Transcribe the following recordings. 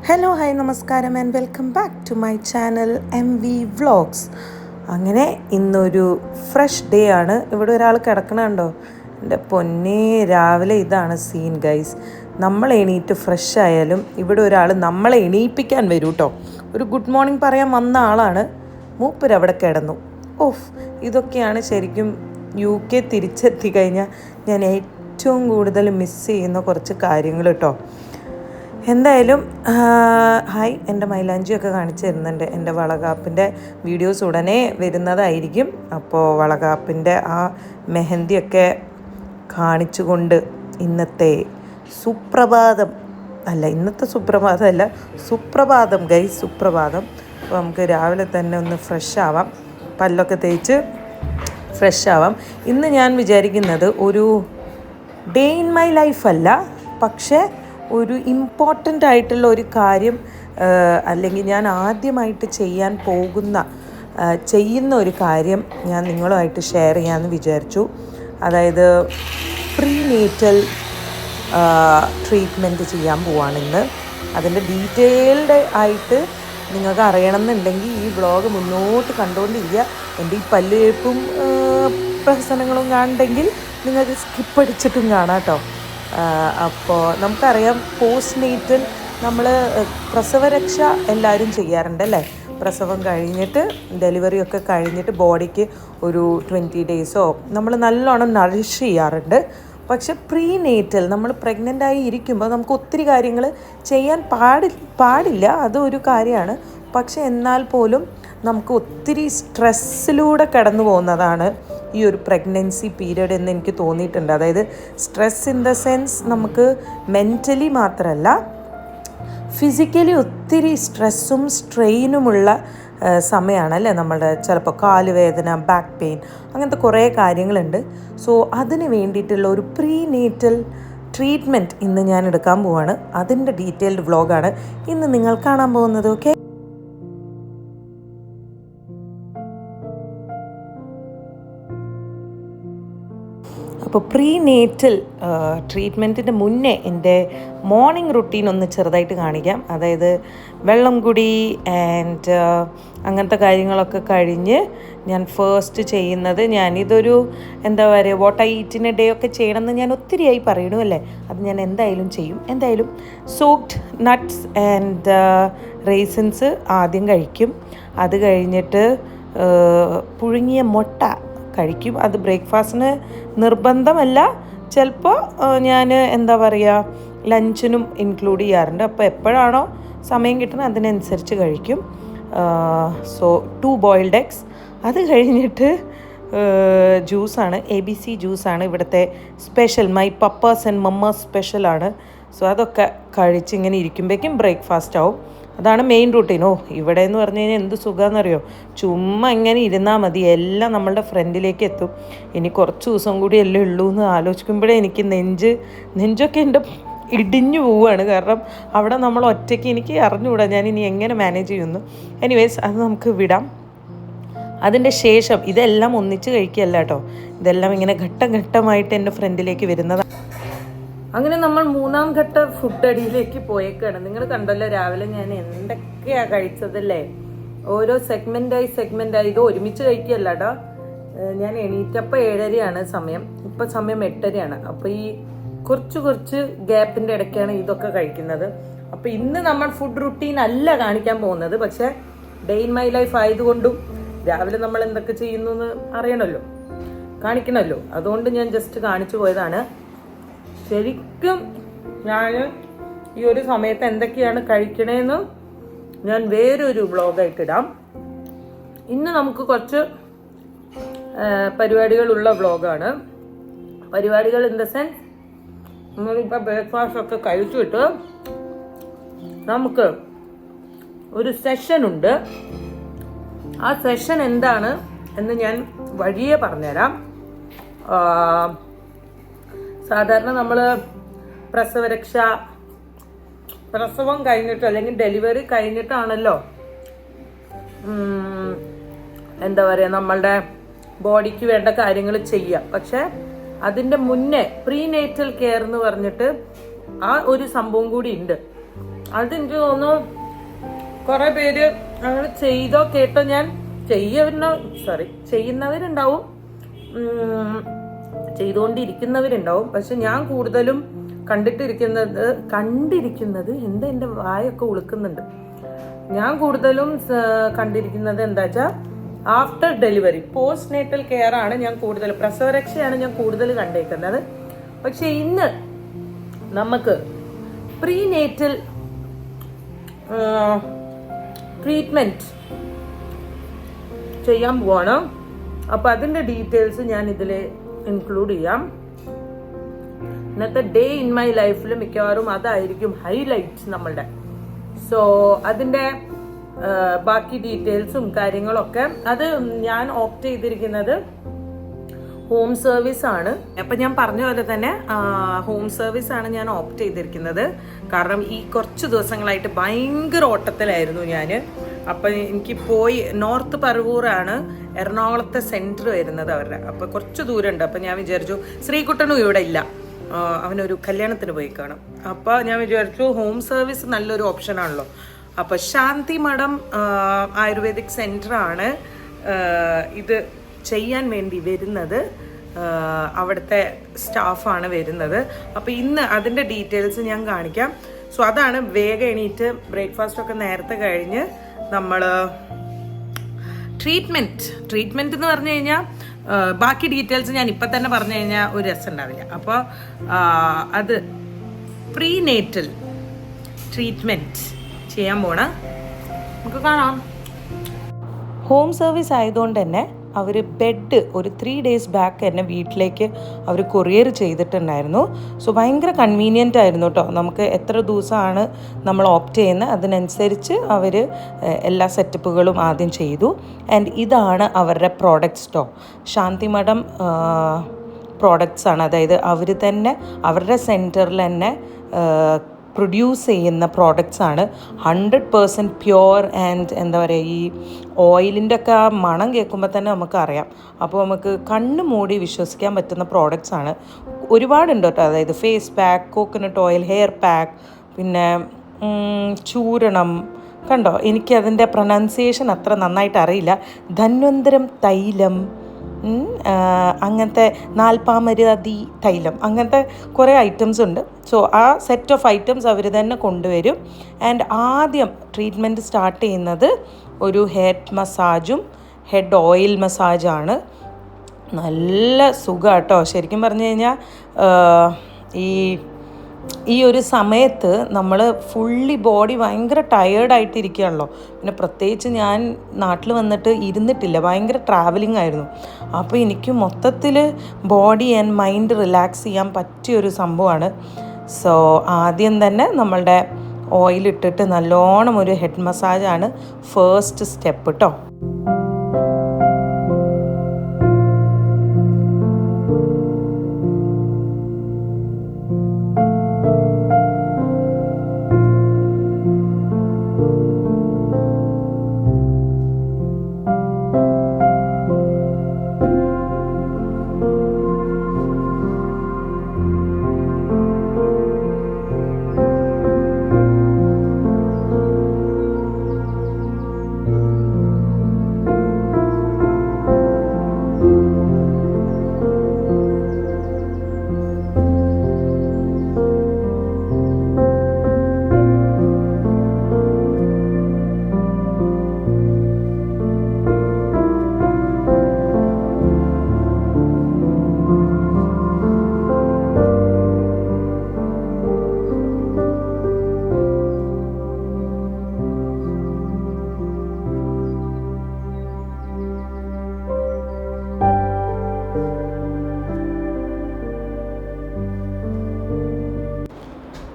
Hello hi നമസ്കാരം and welcome back to my channel MV vlogs. അങ്ങനെ ഇന്നൊരു fresh day ആണ്. ഇവിടെ ഒരാൾ കിടക്കണുണ്ടോ? എൻ്റെ പൊന്നേ, രാവിലെ ഇതാണ് സീൻ ഗൈസ്. നമ്മൾ എണീറ്റ് ഫ്രഷ് ആയാലും ഇവിടെ ഒരാൾ നമ്മളെ എണീപ്പിക്കാൻ വരും കേട്ടോ. ഒരു ഗുഡ് മോർണിംഗ് പറയാൻ വന്ന ആളാണ്, മൂപ്പരവിടെ കിടന്നു. ഓഫ്, ഇതൊക്കെയാണ് ശരിക്കും UK തിരിച്ചെത്തി കഴിഞ്ഞാൽ ഞാൻ ഏറ്റവും കൂടുതൽ മിസ് ചെയ്യുന്ന കുറച്ച് കാര്യങ്ങൾ കേട്ടോ. എന്തായാലും ഹായ്, എൻ്റെ മൈലാഞ്ചിയൊക്കെ കാണിച്ചു തരുന്നുണ്ട്. എൻ്റെ വളകാപ്പിൻ്റെ വീഡിയോസ് ഉടനെ വരുന്നതായിരിക്കും. അപ്പോൾ വളകാപ്പിൻ്റെ ആ മെഹന്തിയൊക്കെ കാണിച്ചുകൊണ്ട് ഇന്നത്തെ സുപ്രഭാതം സുപ്രഭാതം ഗൈസ്, സുപ്രഭാതം. അപ്പോൾ നമുക്ക് രാവിലെ തന്നെ ഒന്ന് ഫ്രഷ് ആവാം, പല്ലൊക്കെ തേച്ച് ഫ്രഷ് ആവാം. ഇന്ന് ഞാൻ വിചാരിക്കുന്നത് ഒരു ഡേ ഇൻ മൈ ലൈഫ് അല്ല, പക്ഷേ ഒരു ഇമ്പോർട്ടൻ്റ് ആയിട്ടുള്ള ഒരു കാര്യം, അല്ലെങ്കിൽ ഞാൻ ആദ്യമായിട്ട് ചെയ്യുന്ന ഒരു കാര്യം ഞാൻ നിങ്ങളുമായിട്ട് ഷെയർ ചെയ്യാമെന്ന് വിചാരിച്ചു. അതായത് പ്രീനേറ്റൽ ട്രീറ്റ്മെൻറ്റ് ചെയ്യാൻ പോവാണ് ഇന്ന്. അതിൻ്റെ ഡീറ്റെയിൽഡ് ആയിട്ട് നിങ്ങൾക്ക് അറിയണമെന്നുണ്ടെങ്കിൽ ഈ വ്ളോഗ് മുന്നോട്ട് കണ്ടുകൊണ്ടിരിക്കുക. എൻ്റെ ഈ പല്ലുവേപ്പും പ്രഹസനങ്ങളും കാണുന്നുണ്ടെങ്കിൽ നിങ്ങൾക്ക് സ്കിപ്പ് അടിച്ചിട്ടും കാണാം കേട്ടോ. അപ്പോൾ നമുക്കറിയാം, പോസ്റ്റ് നേറ്റൽ നമ്മൾ പ്രസവരക്ഷ എല്ലാവരും ചെയ്യാറുണ്ട് അല്ലേ. പ്രസവം കഴിഞ്ഞിട്ട് ഡെലിവറിയൊക്കെ കഴിഞ്ഞിട്ട് ബോഡിക്ക് ഒരു 20 ഡേയ്സോ നമ്മൾ നല്ലോണം നറിഷ് ചെയ്യാറുണ്ട്. പക്ഷെ പ്രീനേറ്റൽ നമ്മൾ പ്രഗ്നൻ്റായി ഇരിക്കുമ്പോൾ നമുക്ക് ഒത്തിരി കാര്യങ്ങൾ ചെയ്യാൻ പാടില്ല, അതൊരു കാര്യമാണ്. പക്ഷെ എന്നാൽ പോലും നമുക്ക് ഒത്തിരി സ്ട്രെസ്സിലൂടെ കടന്നു പോകുന്നതാണ് ഈ ഒരു പ്രഗ്നൻസി പീരീഡ് എന്ന് എനിക്ക് തോന്നിയിട്ടുണ്ട്. അതായത് സ്ട്രെസ് ഇൻ ദ സെൻസ് നമുക്ക് മെൻ്റലി മാത്രമല്ല ഫിസിക്കലി ഒത്തിരി സ്ട്രെസ്സും സ്ട്രെയിനുമുള്ള സമയമാണ് അല്ലേ. നമ്മളുടെ ചിലപ്പോൾ കാലുവേദന, ബാക്ക് പെയിൻ, അങ്ങനത്തെ കുറേ കാര്യങ്ങളുണ്ട്. സോ അതിന് വേണ്ടിയിട്ടുള്ള ഒരു പ്രീനേറ്റൽ ട്രീറ്റ്മെൻറ്റ് ഇന്ന് ഞാൻ എടുക്കാൻ പോവാണ്. അതിൻ്റെ ഡീറ്റെയിൽഡ് വ്ളോഗാണ് ഇന്ന് നിങ്ങൾ കാണാൻ പോകുന്നത്. ഓക്കെ, അപ്പോൾ പ്രീനേറ്റൽ ട്രീറ്റ്മെൻറ്റിൻ്റെ മുന്നേ എൻ്റെ മോർണിംഗ് റുട്ടീൻ ഒന്ന് ചെറുതായിട്ട് കാണിക്കാം. അതായത് വെള്ളം കുടി ആൻഡ് അങ്ങനത്തെ കാര്യങ്ങളൊക്കെ കഴിഞ്ഞ് ഞാൻ ഫസ്റ്റ് ചെയ്യുന്നത്, ഞാനിതൊരു എന്താ പറയുക, what I eat in A day ഒക്കെ ചെയ്യണമെന്ന് ഞാൻ ഒത്തിരിയായി പറയണു അല്ലേ. അത് ഞാൻ എന്തായാലും ചെയ്യും. എന്തായാലും സോക്ഡ് നട്ട്സ് ആൻഡ് റേസിൻസ് ആദ്യം കഴിക്കും. അത് കഴിഞ്ഞിട്ട് പുഴുങ്ങിയ മുട്ട കഴിക്കും. അത് ബ്രേക്ക്ഫാസ്റ്റിന് നിർബന്ധമല്ല, ചിലപ്പോൾ ഞാൻ എന്താ പറയുക ലഞ്ചിനും ഇൻക്ലൂഡ് ചെയ്യാറുണ്ട്. അപ്പോൾ എപ്പോഴാണോ സമയം കിട്ടുന്നത് അതിനനുസരിച്ച് കഴിക്കും. So 2 boiled eggs. അത് കഴിഞ്ഞിട്ട് ജ്യൂസാണ്, ABC ജ്യൂസാണ് ഇവിടുത്തെ special, my pappas and mamma's സ്പെഷ്യലാണ്. സോ അതൊക്കെ കഴിച്ച് ഇങ്ങനെ ഇരിക്കുമ്പോഴേക്കും ബ്രേക്ക്ഫാസ്റ്റ് ആവും. അതാണ് മെയിൻ റൂട്ടീൻ. ഇവിടെ എന്ന് പറഞ്ഞു കഴിഞ്ഞാൽ എന്ത് സുഖമാണെന്നറിയോ, ചുമ്മാ ഇങ്ങനെ ഇരുന്നാൽ മതി, എല്ലാം നമ്മളുടെ ഫ്രണ്ടിലേക്ക് എത്തും. ഇനി കുറച്ച് ദിവസം കൂടി അല്ലേ ഉള്ളൂ എന്ന് ആലോചിക്കുമ്പോഴേ എനിക്ക് നെഞ്ചൊക്കെ എൻ്റെ ഇടിഞ്ഞു പോവുകയാണ്. കാരണം അവിടെ നമ്മൾ ഒറ്റയ്ക്ക്, എനിക്ക് അറിഞ്ഞുകൂടാ ഞാൻ ഇനി എങ്ങനെ മാനേജ് ചെയ്യുന്നു. എനിവേസ്, അത് നമുക്ക് വിടാം. അതിൻ്റെ ശേഷം ഇതെല്ലാം ഒന്നിച്ച് കഴിക്കുകയല്ല കേട്ടോ, ഇതെല്ലാം ഇങ്ങനെ ഘട്ടമായിട്ട് എൻ്റെ ഫ്രണ്ടിലേക്ക് വരുന്നതാണ്. അങ്ങനെ നമ്മൾ 3-ാം ഘട്ട ഫുഡ് അടിയിലേക്ക് പോയേക്കാണ്. നിങ്ങൾ കണ്ടല്ലോ രാവിലെ ഞാൻ എന്തൊക്കെയാ കഴിച്ചതല്ലേ. ഓരോ സെഗ്മെന്റായി ഇത് ഒരുമിച്ച് കഴിക്കുകയല്ല കേട്ടോ. ഞാൻ എണീറ്റപ്പോൾ 7:30 സമയം, ഇപ്പം സമയം 8:30. അപ്പോൾ ഈ കുറച്ച് ഗ്യാപ്പിൻ്റെ ഇടയ്ക്കാണ് ഇതൊക്കെ കഴിക്കുന്നത്. അപ്പോൾ ഇന്ന് നമ്മൾ ഫുഡ് റുട്ടീൻ അല്ല കാണിക്കാൻ പോകുന്നത്, പക്ഷേ ഡേ ഇൻ മൈ ലൈഫ് ആയതുകൊണ്ടും രാവിലെ നമ്മൾ എന്തൊക്കെ ചെയ്യുന്നു എന്ന് അറിയണമല്ലോ, കാണിക്കണമല്ലോ. അതുകൊണ്ട് ഞാൻ ജസ്റ്റ് കാണിച്ചു പോയതാണ്. ശരിക്കും ഞാൻ ഈ ഒരു സമയത്ത് എന്തൊക്കെയാണ് കഴിക്കണേന്ന് ഞാൻ വേറൊരു വ്ളോഗായിട്ടിടാം. ഇന്ന് നമുക്ക് കുറച്ച് പരിപാടികളുള്ള വ്ളോഗാണ്. പരിപാടികൾ ഇൻ ദ സെൻസ്, നമ്മളിപ്പോൾ ബ്രേക്ക്ഫാസ്റ്റ് ഒക്കെ കഴിച്ചിട്ട് നമുക്ക് ഒരു സെഷൻ ഉണ്ട്. ആ സെഷൻ എന്താണ് എന്ന് ഞാൻ വഴിയെ പറഞ്ഞുതരാം. സാധാരണ നമ്മൾ പ്രസവം കഴിഞ്ഞിട്ട് അല്ലെങ്കിൽ ഡെലിവറി കഴിഞ്ഞിട്ടാണല്ലോ എന്താ പറയുക നമ്മളുടെ ബോഡിക്ക് വേണ്ട കാര്യങ്ങൾ ചെയ്യുക. പക്ഷെ അതിൻ്റെ മുന്നേ പ്രീനേറ്റൽ കെയർ എന്ന് പറഞ്ഞിട്ട് ആ ഒരു സംഭവം കൂടി ഉണ്ട്. അതെനിക്ക് തോന്നുന്നു കുറെ പേര് അങ്ങനെ ചെയ്തോ കേട്ടോ. ഞാൻ ചെയ്യുന്നവരുണ്ടാവും, ചെയ്തുകൊണ്ടിരിക്കുന്നവരുണ്ടാവും. പക്ഷെ ഞാൻ കൂടുതലും കണ്ടിരിക്കുന്നത് എൻ്റെ വായൊക്കെ ഉളുക്കുന്നുണ്ട്. ഞാൻ കൂടുതലും കണ്ടിരിക്കുന്നത് എന്താ വെച്ചാൽ after delivery, post natal care ആണ് ഞാൻ കൂടുതൽ, പ്രസവരക്ഷയാണ് ഞാൻ കൂടുതൽ കണ്ടേക്കുന്നത്. പക്ഷെ ഇന്ന് നമുക്ക് പ്രീനേറ്റൽ ട്രീറ്റ്മെന്റ് ചെയ്യാൻ പോവാണ്. അപ്പൊ അതിന്റെ ഡീറ്റെയിൽസ് ഞാൻ ഇതിൽ ഇൻക്ലൂഡ് ചെയ്യാം. ഇന്നത്തെ ഡേ ഇൻ മൈ ലൈഫിൽ മിക്കവാറും അതായിരിക്കും ഹൈലൈറ്റ്സ് നമ്മളുടെ. സോ അതിന്റെ ബാക്കി ഡീറ്റെയിൽസും കാര്യങ്ങളൊക്കെ അത് ഞാൻ ഓപ്റ്റ് ചെയ്തിരിക്കുന്നത് ഹോം സർവീസ് ആണ്. അപ്പം ഞാൻ പറഞ്ഞ പോലെ തന്നെ ഹോം സർവീസ് ആണ് ഞാൻ ഓപ്റ്റ് ചെയ്തിരിക്കുന്നത്. കാരണം ഈ കുറച്ച് ദിവസങ്ങളായിട്ട് ഭയങ്കര ഓട്ടത്തിലായിരുന്നു ഞാൻ. അപ്പം എനിക്ക് പോയി നോർത്ത് പറവൂറാണ് എറണാകുളത്തെ സെൻറ്റർ വരുന്നത് അവരുടെ. അപ്പോൾ കുറച്ച് ദൂരമുണ്ട്. അപ്പം ഞാൻ വിചാരിച്ചു ശ്രീകുട്ടനും ഇവിടെ ഇല്ല, അവനൊരു കല്യാണത്തിന് പോയി കാണും. അപ്പോൾ ഞാൻ വിചാരിച്ചു ഹോം സർവീസ് നല്ലൊരു ഓപ്ഷനാണല്ലോ. അപ്പോൾ ശാന്തി മഠം ആയുർവേദിക് സെൻറ്ററാണ് ഇത് ചെയ്യാൻ വേണ്ടി വരുന്നത്. അവിടുത്തെ സ്റ്റാഫാണ് വരുന്നത്. അപ്പോൾ ഇന്ന് അതിൻ്റെ ഡീറ്റെയിൽസ് ഞാൻ കാണിക്കാം. സോ അതാണ് വേഗം എണീറ്റ് ബ്രേക്ക്ഫാസ്റ്റൊക്കെ നേരത്തെ കഴിഞ്ഞ് നമ്മൾ ട്രീറ്റ്മെൻറ്റ് എന്ന് പറഞ്ഞു കഴിഞ്ഞാൽ ബാക്കി ഡീറ്റെയിൽസ് ഞാൻ ഇപ്പം തന്നെ പറഞ്ഞു കഴിഞ്ഞാൽ ഒരു രസം ഉണ്ടാവില്ല. അപ്പോൾ അത് പ്രീനേറ്റൽ ട്രീറ്റ്മെൻറ്റ് ചെയ്യാൻ പോണ നമുക്ക് കാണാം. ഹോം സർവീസ് ആയതുകൊണ്ട് തന്നെ അവർ ബെഡ് ഒരു 3 days ബാക്ക് എന്നെ വീട്ടിലേക്ക് അവർ കൊറിയർ ചെയ്തിട്ടുണ്ടായിരുന്നു. സോ ഭയങ്കര കൺവീനിയൻ്റ് ആയിരുന്നു കേട്ടോ. നമുക്ക് എത്ര ദിവസമാണ് നമ്മൾ ഓപ്റ്റ് ചെയ്യുന്നത് അതിനനുസരിച്ച് അവർ എല്ലാ സെറ്റപ്പുകളും ആദ്യം ചെയ്തു. ആൻഡ് ഇതാണ് അവരുടെ പ്രോഡക്റ്റ്സ് കേട്ടോ. ശാന്തി മഠം പ്രോഡക്റ്റ്സ് ആണ്. അതായത് അവർ തന്നെ അവരുടെ സെൻറ്ററിൽ തന്നെ പ്രൊഡ്യൂസ് ചെയ്യുന്ന പ്രോഡക്റ്റ്സ് ആണ്. 100% പ്യുവർ ആൻഡ് എന്താ പറയുക, ഈ ഓയിലിൻ്റെ ഒക്കെ ആ മണം കേൾക്കുമ്പോൾ തന്നെ നമുക്കറിയാം. അപ്പോൾ നമുക്ക് കണ്ണ് മൂടി വിശ്വസിക്കാൻ പറ്റുന്ന പ്രോഡക്റ്റ്സ് ആണ്. ഒരുപാടുണ്ട് കേട്ടോ. അതായത് face pack, coconut oil, hair pack, പിന്നെ ചൂരണം. കണ്ടോ, എനിക്കതിൻ്റെ പ്രൊനൗൺസിയേഷൻ അത്ര നന്നായിട്ട് അറിയില്ല. ധന്വന്തരം തൈലം, അങ്ങനത്തെ നാൽപ്പാമരാതി തൈലം, അങ്ങനത്തെ കുറേ ഐറ്റംസ് ഉണ്ട്. സോ ആ സെറ്റ് ഓഫ് ഐറ്റംസ് അവർ തന്നെ കൊണ്ടുവരും. ആൻഡ് ആദ്യം ട്രീറ്റ്മെൻറ്റ് സ്റ്റാർട്ട് ചെയ്യുന്നത് ഒരു ഹെഡ് മസാജും ഹെഡ് ഓയിൽ മസാജാണ്. നല്ല സുഖം കേട്ടോ. ശരിക്കും പറഞ്ഞു കഴിഞ്ഞാൽ ഈ ഒരു സമയത്ത് നമ്മൾ ഫുള്ളി ബോഡി ഭയങ്കര ടയേർഡായിട്ടിരിക്കുകയാണല്ലോ. പിന്നെ പ്രത്യേകിച്ച് ഞാൻ നാട്ടിൽ വന്നിട്ട് ഇരുന്നിട്ടില്ല, ഭയങ്കര ട്രാവലിംഗ് ആയിരുന്നു. അപ്പോൾ എനിക്ക് മൊത്തത്തിൽ ബോഡി ആൻഡ് മൈൻഡ് റിലാക്സ് ചെയ്യാൻ പറ്റിയൊരു സംഭവമാണ്. സോ ആദ്യം തന്നെ നമ്മളുടെ ഓയിലിട്ടിട്ട് നല്ലോണം ഒരു ഹെഡ് മസാജാണ് ഫസ്റ്റ് സ്റ്റെപ്പ് കേട്ടോ.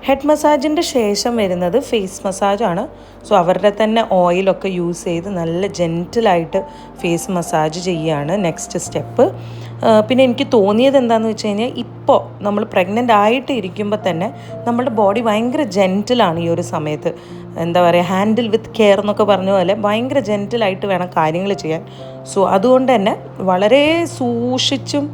ഹെഡ് മസാജിൻ്റെ ശേഷം വരുന്നത് ഫേസ് മസാജാണ്. സോ അവരുടെ തന്നെ ഓയിലൊക്കെ യൂസ് ചെയ്ത് നല്ല ജെൻറ്റിലായിട്ട് ഫേസ് മസാജ് ചെയ്യുകയാണ് നെക്സ്റ്റ് സ്റ്റെപ്പ്. പിന്നെ എനിക്ക് തോന്നിയത് എന്താണെന്ന് വെച്ച് കഴിഞ്ഞാൽ ഇപ്പോൾ നമ്മൾ പ്രഗ്നൻ്റ് ആയിട്ട് ഇരിക്കുമ്പോൾ തന്നെ നമ്മുടെ ബോഡി ഭയങ്കര ജെൻറ്റിലാണ് ഈ ഒരു സമയത്ത്. എന്താ പറയുക, ഹാൻഡിൽ വിത്ത് കെയർ എന്നൊക്കെ പറഞ്ഞ പോലെ ഭയങ്കര ജെൻറ്റിലായിട്ട് വേണം കാര്യങ്ങൾ ചെയ്യാൻ. സോ അതുകൊണ്ട് തന്നെ വളരെ സൂക്ഷിച്ചും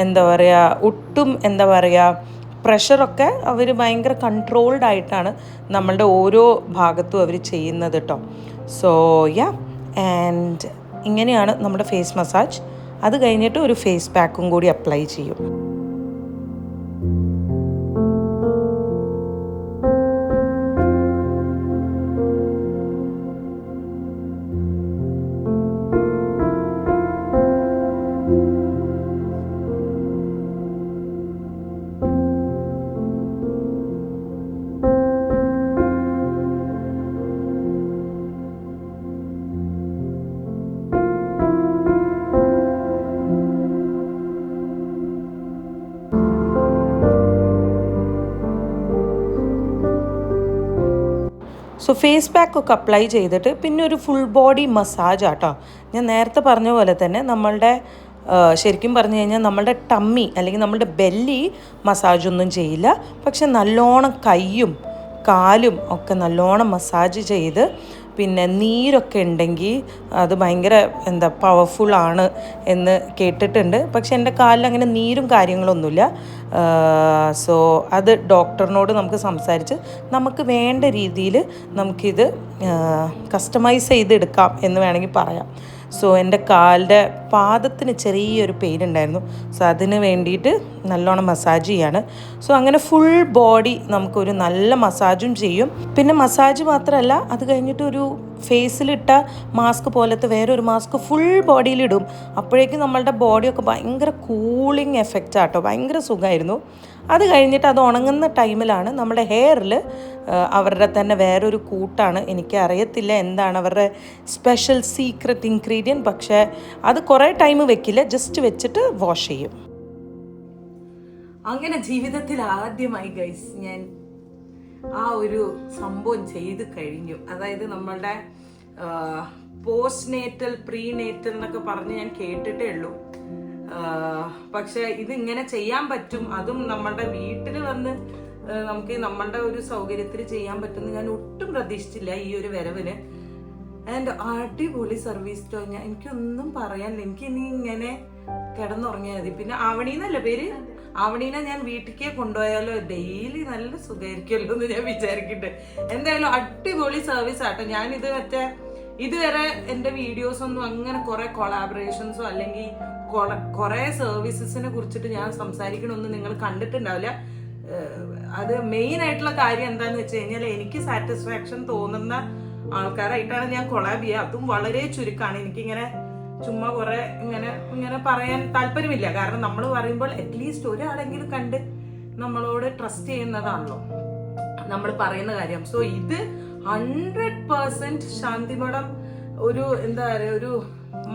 എന്താ പറയുക, ഒട്ടും എന്താ പറയുക പ്രഷറൊക്കെ അവർ ഭയങ്കര കൺട്രോൾഡ് ആയിട്ടാണ് നമ്മളുടെ ഓരോ ഭാഗത്തും അവർ ചെയ്യുന്നത് കേട്ടോ. സോ യാ, ആൻഡ് ഇങ്ങനെയാണ് നമ്മുടെ ഫേസ് മസാജ്. അത് കഴിഞ്ഞിട്ട് ഒരു ഫേസ് പാക്കും കൂടി അപ്ലൈ ചെയ്യും. സോ ഫേസ് പാക്കൊക്കെ അപ്ലൈ ചെയ്തിട്ട് പിന്നെ ഒരു ഫുൾ ബോഡി മസാജ് ആട്ടോ. ഞാൻ നേരത്തെ പറഞ്ഞ പോലെ തന്നെ നമ്മളുടെ ശരിക്കും പറഞ്ഞു കഴിഞ്ഞാൽ നമ്മളുടെ ടമ്മി അല്ലെങ്കിൽ നമ്മളുടെ ബെല്ലി മസാജൊന്നും ചെയ്യില്ല. പക്ഷെ നല്ലോണം കൈയും കാലും ഒക്കെ നല്ലോണം മസാജ് ചെയ്ത് പിന്നെ നീരൊക്കെ ഉണ്ടെങ്കിൽ അത് ഭയങ്കര പവർഫുള്ളാണ് എന്ന് കേട്ടിട്ടുണ്ട്. പക്ഷെ എൻ്റെ കാലിൽ അങ്ങനെ നീരും കാര്യങ്ങളൊന്നുമില്ല. സോ അത് ഡോക്ടറിനോട് നമുക്ക് സംസാരിച്ച് നമുക്ക് വേണ്ട രീതിയിൽ നമുക്കിത് കസ്റ്റമൈസ് ചെയ്തെടുക്കാം എന്ന് വേണമെങ്കിൽ പറയാം. സോ എൻ്റെ കാലിൻ്റെ പാദത്തിന് ചെറിയൊരു പെയിൻ ഉണ്ടായിരുന്നു. സോ അതിന് വേണ്ടിയിട്ട് നല്ലോണം മസാജ് ചെയ്യാണ്. സോ അങ്ങനെ ഫുൾ ബോഡി നമുക്കൊരു നല്ല മസാജും ചെയ്യും. പിന്നെ മസാജ് മാത്രമല്ല, അത് കഴിഞ്ഞിട്ട് ഒരു ഫേസിലിട്ട മാസ്ക് പോലത്തെ വേറൊരു മാസ്ക് ഫുൾ ബോഡിയിലിടും. അപ്പോഴേക്കും നമ്മളുടെ ബോഡിയൊക്കെ ഭയങ്കര കൂളിംഗ് എഫക്റ്റ് ആട്ടോ, ഭയങ്കര സുഖമായിരുന്നു. അത് കഴിഞ്ഞിട്ട് അത് ഉണങ്ങുന്ന ടൈമിലാണ് നമ്മുടെ ഹെയറിൽ അവരുടെ തന്നെ വേറൊരു കൂട്ടാണ്. എനിക്ക് അറിയത്തില്ല എന്താണ് അവരുടെ സ്പെഷ്യൽ സീക്രട്ട് ഇൻഗ്രീഡിയൻറ്റ്. പക്ഷേ അത് കുറേ ടൈം വെക്കില്ല, ജസ്റ്റ് വെച്ചിട്ട് വാഷ് ചെയ്യും. അങ്ങനെ ജീവിതത്തിൽ ആദ്യമായി ഗൈസ് ഞാൻ ആ ഒരു സംഭവം ചെയ്ത് കഴിഞ്ഞു. അതായത് നമ്മളുടെ പോസ്റ്റ് നേറ്റൽ പ്രീ നേറ്റൽ എന്നൊക്കെ പറഞ്ഞ് ഞാൻ കേട്ടിട്ടേ ഉള്ളൂ. പക്ഷെ ഇതിങ്ങനെ ചെയ്യാൻ പറ്റും, അതും നമ്മളുടെ വീട്ടിൽ വന്ന് നമുക്ക് നമ്മളുടെ ഒരു സൗകര്യത്തിൽ ചെയ്യാൻ പറ്റുമെന്ന് ഞാൻ ഒട്ടും പ്രതീക്ഷിച്ചില്ല ഈ ഒരു വരവിന്. ആൻഡ് അടിപൊളി സർവീസ് ടോ. എനിക്കൊന്നും പറയാനില്ല, എനിക്ക് ഇനി ഇങ്ങനെ കിടന്നുറങ്ങിയാൽ മതി. പിന്നെ ആവണീന്നല്ല പേര്, ആവണീനെ ഞാൻ വീട്ടിലേക്ക് കൊണ്ടുപോയാലോ ഡെയിലി നല്ല സുഖമായിരിക്കുമല്ലോ എന്ന് ഞാൻ വിചാരിക്കട്ടെ. എന്തായാലും അടിപൊളി സർവീസ് ആട്ടോ. ഞാനിത് ഇതുവരെ എൻ്റെ വീഡിയോസ് ഒന്നും അങ്ങനെ കുറെ കൊളാബറേഷൻസോ അല്ലെങ്കിൽ കുറെ സർവീസസിനെ കുറിച്ചിട്ട് ഞാൻ സംസാരിക്കണമെന്ന് നിങ്ങൾ കണ്ടിട്ടുണ്ടാവില്ല. അത് മെയിൻ ആയിട്ടുള്ള കാര്യം എന്താന്ന് വെച്ച് കഴിഞ്ഞാൽ എനിക്ക് സാറ്റിസ്ഫാക്ഷൻ തോന്നുന്ന ആൾക്കാരായിട്ടാണ് ഞാൻ കൊളാബ് ചെയ്യുക. അതും വളരെ ചുരുക്കമാണ്. എനിക്കിങ്ങനെ ചുമ്മാ കുറെ ഇങ്ങനെ പറയാൻ താല്പര്യമില്ല. കാരണം നമ്മൾ പറയുമ്പോൾ അറ്റ്ലീസ്റ്റ് ഒരാളെങ്കിലും കണ്ട് നമ്മളോട് ട്രസ്റ്റ് ചെയ്യുന്നതാണല്ലോ നമ്മൾ പറയുന്ന കാര്യം. സോ ഇത് 100% ശാന്തി മേഡം ഒരു ഒരു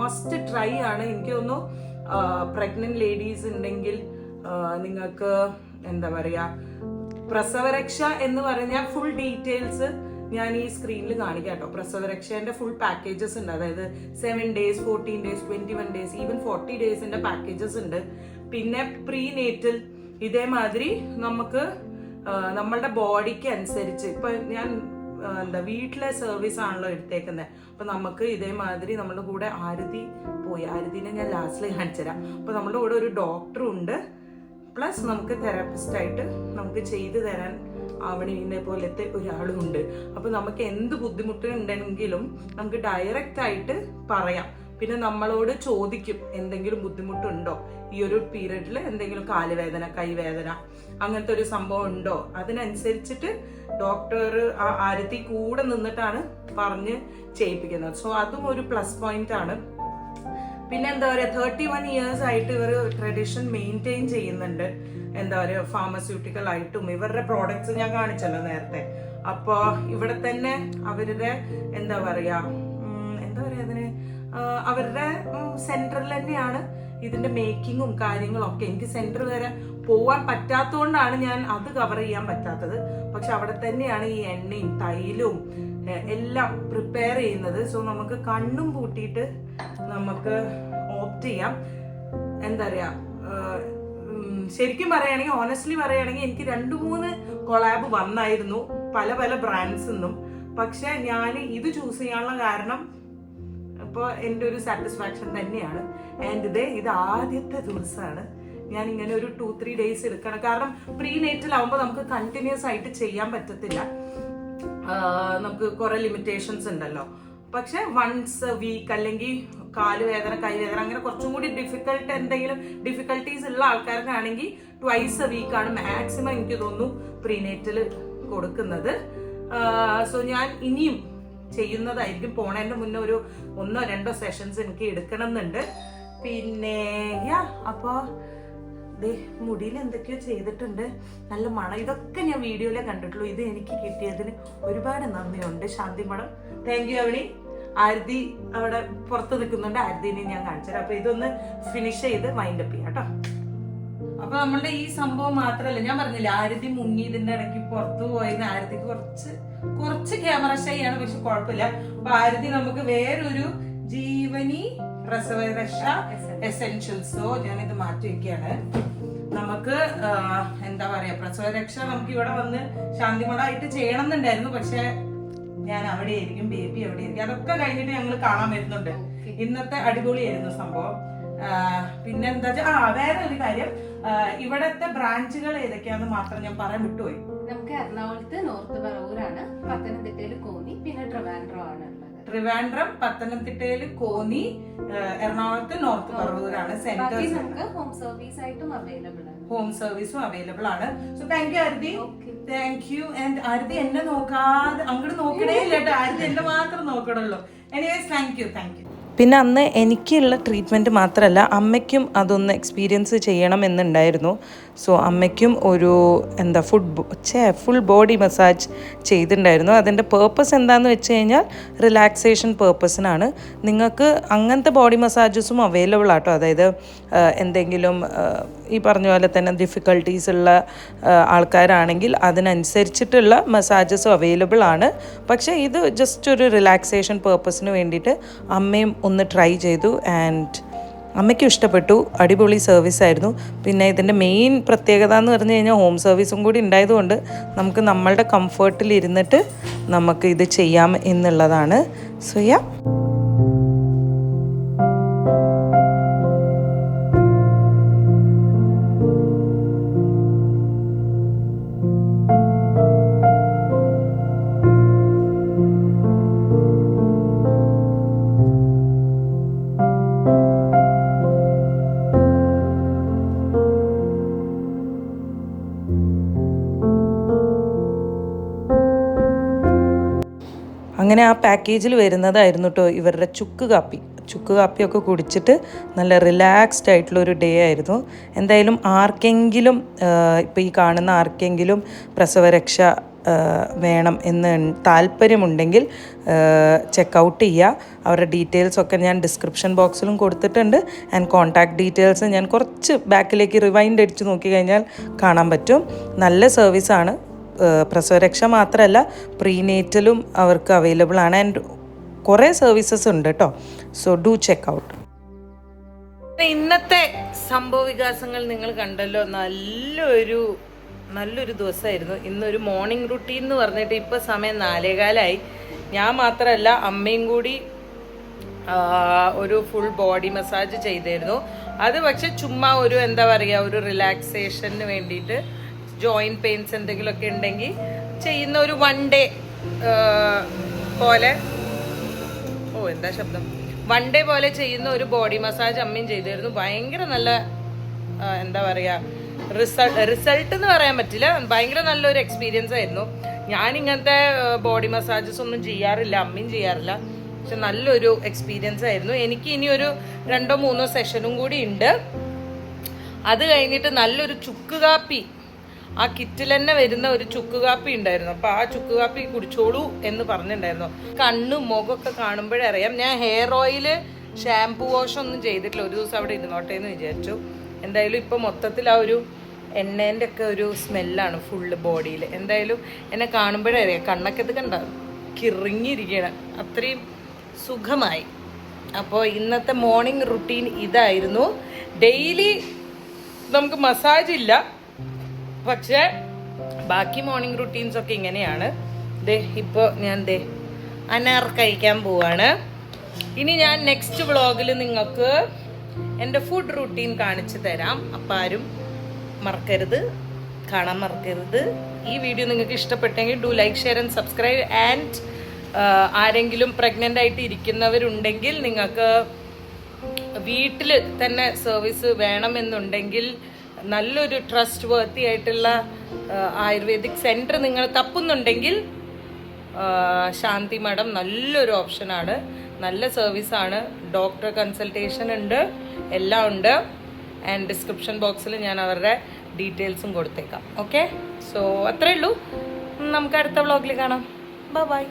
മസ്റ്റ് ട്രൈ ആണ്. എനിക്ക് തോന്നുന്നു പ്രഗ്നന്റ് ലേഡീസ് ഉണ്ടെങ്കിൽ നിങ്ങൾക്ക് പ്രസവരക്ഷ എന്ന് പറഞ്ഞാൽ ഫുൾ ഡീറ്റെയിൽസ് ഞാൻ ഈ സ്ക്രീനിൽ കാണിക്കാം കേട്ടോ. പ്രസവരക്ഷേന്റെ ഫുൾ പാക്കേജസ് ഉണ്ട്. അതായത് 7 days, 14 days, 21 days, even 40 daysന്റെ packages ഉണ്ട്. പിന്നെ പ്രീ നേറ്റൽ ഇതേമാതിരി നമുക്ക് നമ്മളുടെ ബോഡിക്ക് അനുസരിച്ച് ഇപ്പൊ ഞാൻ വീട്ടിലെ സർവീസ് ആണല്ലോ എടുത്തേക്കുന്നത്. അപ്പൊ നമുക്ക് ഇതേമാതിരി നമ്മുടെ കൂടെ ആരതിനെ ഞാൻ ലാസ്റ്റിൽ കാണിച്ചു തരാം. അപ്പൊ നമ്മുടെ കൂടെ ഒരു ഡോക്ടറും ഉണ്ട്, പ്ലസ് നമുക്ക് തെറാപ്പിസ്റ്റ് ആയിട്ട് നമുക്ക് ചെയ്തു തരാൻ ആവണീനെ പോലത്തെ ഒരാളും ഉണ്ട്. അപ്പൊ നമുക്ക് എന്ത് ബുദ്ധിമുട്ടുണ്ടെങ്കിലും നമുക്ക് ഡയറക്റ്റ് ആയിട്ട് പറയാം. പിന്നെ നമ്മളോട് ചോദിക്കും എന്തെങ്കിലും ബുദ്ധിമുട്ടുണ്ടോ, ഈ ഒരു പീരീഡിൽ എന്തെങ്കിലും കാലുവേദന, കൈവേദന, അങ്ങനത്തെ ഒരു സംഭവം ഉണ്ടോ. അതിനനുസരിച്ചിട്ട് ഡോക്ടർ ആരതി കൂടെ നിന്നിട്ടാണ് പറഞ്ഞ് ചെയ്യിപ്പിക്കുന്നത്. സോ അതും ഒരു പ്ലസ് പോയിന്റ് ആണ്. പിന്നെ 31 years ആയിട്ട് ഇവർ ട്രഡീഷൻ മെയിൻറ്റെയിൻ ചെയ്യുന്നുണ്ട്. ഫാർമസ്യൂട്ടിക്കൽ ആയിട്ടും ഇവരുടെ പ്രോഡക്ട്സ് ഞാൻ കാണിച്ചല്ലോ നേരത്തെ. അപ്പൊ ഇവിടെ തന്നെ അവരുടെ അതിന് അവരുടെ സെന്ററിൽ തന്നെയാണ് ഇതിന്റെ മേക്കിങ്ങും കാര്യങ്ങളും ഒക്കെ. എനിക്ക് സെന്റർ വരെ പോവാൻ പറ്റാത്തതുകൊണ്ടാണ് ഞാൻ അത് കവർ ചെയ്യാൻ പറ്റാത്തത്. പക്ഷെ അവിടെ തന്നെയാണ് ഈ എണ്ണയും തൈലും എല്ലാം പ്രിപ്പയർ ചെയ്യുന്നത്. സോ നമുക്ക് കണ്ണും പൂട്ടിയിട്ട് നമുക്ക് ഓപ്റ്റ് ചെയ്യാം. ശരിക്കും പറയുകയാണെങ്കിൽ, ഓണസ്റ്റ്ലി പറയുകയാണെങ്കിൽ എനിക്ക് 2-3 കൊളാബ് വന്നായിരുന്നു പല പല ബ്രാൻഡ്സിൽ നിന്നും. പക്ഷെ ഞാൻ ഇത് ചൂസ് ചെയ്യാനുള്ള കാരണം ഇപ്പോൾ എൻ്റെ ഒരു സാറ്റിസ്ഫാക്ഷൻ തന്നെയാണ്. ആൻഡ് ഇത് ആദ്യത്തെ ദിവസമാണ് ഞാൻ ഇങ്ങനെ ഒരു 2-3 ഡേയ്സ് എടുക്കണം. കാരണം പ്രീ നേറ്റൽ ആവുമ്പോൾ നമുക്ക് കണ്ടിന്യൂസ് ആയിട്ട് ചെയ്യാൻ പറ്റത്തില്ല, നമുക്ക് കുറെ ലിമിറ്റേഷൻസ് ഉണ്ടല്ലോ. പക്ഷെ വൺസ് എ വീക്ക് അല്ലെങ്കിൽ കാലുവേദന കൈവേദന അങ്ങനെ കുറച്ചും കൂടി എന്തെങ്കിലും ഡിഫിക്കൽട്ടീസ് ഉള്ള ആൾക്കാർക്കാണെങ്കിൽ ട്വൈസ് എ വീക്കാണ് മാക്സിമം എനിക്ക് തോന്നുന്നു പ്രീനേറ്റൽ കൊടുക്കുന്നത്. സോ ഞാൻ ഇനിയും ചെയ്യുന്നതായിരിക്കും. പോണതിന്റെ മുന്നേ ഒരു 1-2 സെഷൻസ് എനിക്ക് എടുക്കണം എന്നുണ്ട്. പിന്നെ അപ്പൊ മുടിയിൽ എന്തൊക്കെയോ ചെയ്തിട്ടുണ്ട്, നല്ല മണം. ഇതൊക്കെ ഞാൻ വീഡിയോയിലെ കണ്ടിട്ടുള്ളൂ. ഇത് എനിക്ക് കിട്ടിയതിന് ഒരുപാട് നന്ദിയുണ്ട് ശാന്തി മഠം. Thank you അവളി. ആരതി അവിടെ പുറത്ത് നിൽക്കുന്നുണ്ട്, ആരതിനെ ഞാൻ കാണിച്ചുതരാം. അപ്പൊ ഇതൊന്ന് ഫിനിഷ് ചെയ്ത് വൈൻഡ് അപ്പ് ചെയ്യാം കേട്ടോ. അപ്പൊ നമ്മളുടെ ഈ സംഭവം മാത്രല്ല, ഞാൻ പറഞ്ഞില്ല ആരതി മുങ്ങി ഇതിന്റെ ഇടയ്ക്ക് പുറത്തു പോയതിന് ആരതിക്ക് കുറച്ച് ക്യാമറ ഷൈ ആണ്, പക്ഷെ കുഴപ്പമില്ല. അപ്പൊ ആരതി നമുക്ക് വേറൊരു ജീവനി പ്രസവരക്ഷ എസെൻഷ്യൽസോ ഞാനിത് മാറ്റി വെക്കുകയാണ്. നമുക്ക് എന്താ പറയാ, പ്രസവരക്ഷ നമുക്ക് ഇവിടെ വന്ന് ശാന്തിമഠമായിട്ട് ചെയ്യണം എന്നുണ്ടായിരുന്നു, പക്ഷെ ഞാൻ അവിടെ ആയിരിക്കും, ബേബി അവിടെ ആയിരിക്കും. അതൊക്കെ കഴിഞ്ഞിട്ട് ഞങ്ങൾ കാണാൻ വരുന്നുണ്ട്. ഇന്നത്തെ അടിപൊളിയായിരുന്നു സംഭവം. പിന്നെന്താ വേറെ ഒരു കാര്യം, ഇവിടത്തെ ബ്രാഞ്ചുകൾ ഏതൊക്കെയാന്ന് മാത്രം ഞാൻ പറയാൻ വിട്ടുപോയി. നമുക്ക് എറണാകുളത്ത് നോർത്ത് പറവൂരാണ്, പത്തനംതിട്ടയിൽ കോന്നി, പിന്നെ ട്രിവാൻഡ്രം ആണ് ഉള്ളത്. ട്രിവാൻഡ്രം, പത്തനംതിട്ടയില് കോന്നി, എറണാകുളത്ത് നോർത്ത് പറവൂരാണ് സെന്റേഴ്സ്. നമുക്ക് ഹോം സർവീസ് ആയിട്ടും അവൈലബിൾ ആണ്. ഹോം സർവീസും അവൈലബിൾ ആണ്. So thank you Arathi. Thank you. And Arathi എന്നെ നോക്കാതെ അങ്ങോട്ട് നോക്കണേ ഇല്ല കേട്ടോ, ആരതി എന്നെ മാത്രം നോക്കണല്ലോ. Anyways thank you. പിന്നെ അന്ന് എനിക്കുള്ള ട്രീറ്റ്മെൻറ്റ് മാത്രമല്ല, അമ്മയ്ക്കും എക്സ്പീരിയൻസ് ചെയ്യണം എന്നുണ്ടായിരുന്നു. സോ അമ്മയ്ക്കും ഒരു ഫുൾ ബോഡി മസാജ് ചെയ്തിട്ടുണ്ടായിരുന്നു. അതിൻ്റെ പേർപ്പസ് എന്താണെന്ന് വെച്ച് കഴിഞ്ഞാൽ റിലാക്സേഷൻ പേർപ്പസിനാണ്. നിങ്ങൾക്ക് അങ്ങനത്തെ ബോഡി മസാജസും അവൈലബിൾ ആട്ടോ. അതായത് എന്തെങ്കിലും ഈ പറഞ്ഞ പോലെ തന്നെ ഡിഫിക്കൽട്ടീസ് ഉള്ള ആൾക്കാരാണെങ്കിൽ അതിനനുസരിച്ചിട്ടുള്ള മസാജസും അവൈലബിൾ ആണ്. പക്ഷേ ഇത് ജസ്റ്റ് ഒരു റിലാക്സേഷൻ പേർപ്പസിന് വേണ്ടിയിട്ട് അമ്മയും ഒന്ന് ട്രൈ ചെയ്തു. ആൻഡ് അമ്മയ്ക്കും ഇഷ്ടപ്പെട്ടു. അടിപൊളി സർവീസ് ആയിരുന്നു. പിന്നെ ഇതിൻ്റെ മെയിൻ പ്രത്യേകത എന്ന് പറഞ്ഞു കഴിഞ്ഞാൽ ഹോം സർവീസും കൂടി ഉണ്ടായതുകൊണ്ട് നമുക്ക് നമ്മളുടെ കംഫർട്ടിൽ ഇരുന്നിട്ട് നമുക്ക് ഇത് ചെയ്യാം എന്നുള്ളതാണ്. സോ അങ്ങനെ ആ പാക്കേജിൽ വരുന്നതായിരുന്നു കേട്ടോ ഇവരുടെ ചുക്ക് കാപ്പിയൊക്കെ കുടിച്ചിട്ട് നല്ല റിലാക്സ്ഡ് ആയിട്ടുള്ളൊരു ഡേ ആയിരുന്നു. എന്തായാലും ആർക്കെങ്കിലും ഇപ്പോൾ ഈ കാണുന്ന ആർക്കെങ്കിലും പ്രസവരക്ഷ വേണം എന്ന് താല്പര്യമുണ്ടെങ്കിൽ ചെക്കൗട്ട് ചെയ്യുക. അവരുടെ ഡീറ്റെയിൽസൊക്കെ ഞാൻ ഡിസ്ക്രിപ്ഷൻ ബോക്സിലും കൊടുത്തിട്ടുണ്ട്. ആൻഡ് കോൺടാക്ട് ഡീറ്റെയിൽസ് ഞാൻ കുറച്ച് ബാക്കിലേക്ക് റിവൈൻഡ് അടിച്ച് നോക്കി കഴിഞ്ഞാൽ കാണാൻ പറ്റും. നല്ല സർവീസാണ്. പ്രസവരക്ഷ മാത്രമല്ല പ്രീനേറ്റലും അവർക്ക് അവൈലബിൾ ആണ്. ആൻഡ് കുറേ സർവീസസ് ഉണ്ട് കേട്ടോ. So do check out. ഇന്നത്തെ സംഭവ വികാസങ്ങൾ നിങ്ങൾ കണ്ടല്ലോ. നല്ലൊരു ദിവസമായിരുന്നു. ഇന്നൊരു മോർണിംഗ് റുട്ടീൻ എന്ന് പറഞ്ഞിട്ട് ഇപ്പോൾ സമയം 4:15 ഞാൻ മാത്രമല്ല അമ്മയും കൂടി ഒരു ഫുൾ ബോഡി മസാജ് ചെയ്തിരുന്നു. അത് പക്ഷെ ചുമ്മാ ഒരു എന്താ പറയുക, ഒരു റിലാക്സേഷന് വേണ്ടിയിട്ട്, ജോയിൻറ്റ് പെയിൻസ് എന്തെങ്കിലുമൊക്കെ ഉണ്ടെങ്കിൽ ചെയ്യുന്ന ഒരു 1 ഡേ പോലെ വൺ ഡേ പോലെ ചെയ്യുന്ന ഒരു ബോഡി മസാജ് അമ്മയും ചെയ്തിരുന്നു. ഭയങ്കര നല്ല എന്താ പറയുക, റിസൾട്ട് എന്ന് പറയാൻ പറ്റില്ല, ഭയങ്കര നല്ലൊരു എക്സ്പീരിയൻസ് ആയിരുന്നു. ഞാൻ ഇങ്ങനത്തെ ബോഡി മസാജസ് ഒന്നും ചെയ്യാറില്ല, അമ്മയും ചെയ്യാറില്ല. പക്ഷെ നല്ലൊരു എക്സ്പീരിയൻസ് ആയിരുന്നു. എനിക്ക് ഇനി ഒരു 2-3 സെഷനും കൂടി ഉണ്ട്. അത് കഴിഞ്ഞിട്ട് നല്ലൊരു ചുക്ക് കാപ്പി, ആ കിറ്റിൽ തന്നെ വരുന്ന ഒരു ചുക്ക് കാപ്പി ഉണ്ടായിരുന്നു. അപ്പോൾ ആ ചുക്ക് കാപ്പി കുടിച്ചോളൂ എന്ന് പറഞ്ഞിട്ടുണ്ടായിരുന്നു. കണ്ണും മുഖമൊക്കെ കാണുമ്പോഴേ അറിയാം. ഞാൻ ഹെയർ ഓയിൽ ഷാംപൂ വാഷ് ഒന്നും ചെയ്തിട്ടില്ല. ഒരു ദിവസം അവിടെ ഇരുന്നോട്ടെ എന്ന് വിചാരിച്ചു. എന്തായാലും ഇപ്പോൾ മൊത്തത്തിൽ ആ ഒരു എണ്ണേൻ്റെ ഒക്കെ ഒരു സ്മെല്ലാണ് ഫുള്ള് ബോഡിയിൽ. എന്തായാലും എന്നെ കാണുമ്പോഴേ അറിയാം, കണ്ണൊക്കെ ഇത് കണ്ട കിറിങ്ങിയിരിക്കണം, അത്രയും സുഖമായി. അപ്പോൾ ഇന്നത്തെ മോർണിംഗ് റുട്ടീൻ ഇതായിരുന്നു. ഡെയിലി നമുക്ക് മസാജ് ഇല്ല, പക്ഷേ ബാക്കി മോർണിംഗ് റുട്ടീൻസൊക്കെ ഇങ്ങനെയാണ്. ഇപ്പോൾ ഞാൻ അനാർ കഴിക്കാൻ പോവാണ്. ഇനി ഞാൻ നെക്സ്റ്റ് വ്ളോഗിൽ നിങ്ങൾക്ക് എൻ്റെ ഫുഡ് റൂട്ടീൻ കാണിച്ചു തരാം. അപ്പം ആരും മറക്കരുത്, കാണാൻ മറക്കരുത്. ഈ വീഡിയോ നിങ്ങൾക്ക് ഇഷ്ടപ്പെട്ടെങ്കിൽ do like, share and subscribe. And ആരെങ്കിലും പ്രഗ്നൻ്റ് ആയിട്ട് ഇരിക്കുന്നവരുണ്ടെങ്കിൽ നിങ്ങൾക്ക് വീട്ടിൽ തന്നെ സർവീസ് വേണമെന്നുണ്ടെങ്കിൽ നല്ലൊരു ട്രസ്റ്റ് വർത്തി ആയിട്ടുള്ള ആയുർവേദിക് സെൻറ്റർ നിങ്ങൾ തപ്പുന്നുണ്ടെങ്കിൽ ശാന്തി മാഡം നല്ലൊരു ഓപ്ഷനാണ്. നല്ല സർവീസാണ്. ഡോക്ടർ കൺസൾട്ടേഷൻ ഉണ്ട്, എല്ലാം ഉണ്ട്. ആൻഡ് ഡിസ്ക്രിപ്ഷൻ ബോക്സിൽ ഞാൻ അവരുടെ ഡീറ്റെയിൽസും കൊടുത്തേക്കാം. ഓക്കെ, സോ അത്രയേ ഉള്ളൂ. നമുക്ക് അടുത്ത വ്ളോഗിൽ കാണാം. ബൈ.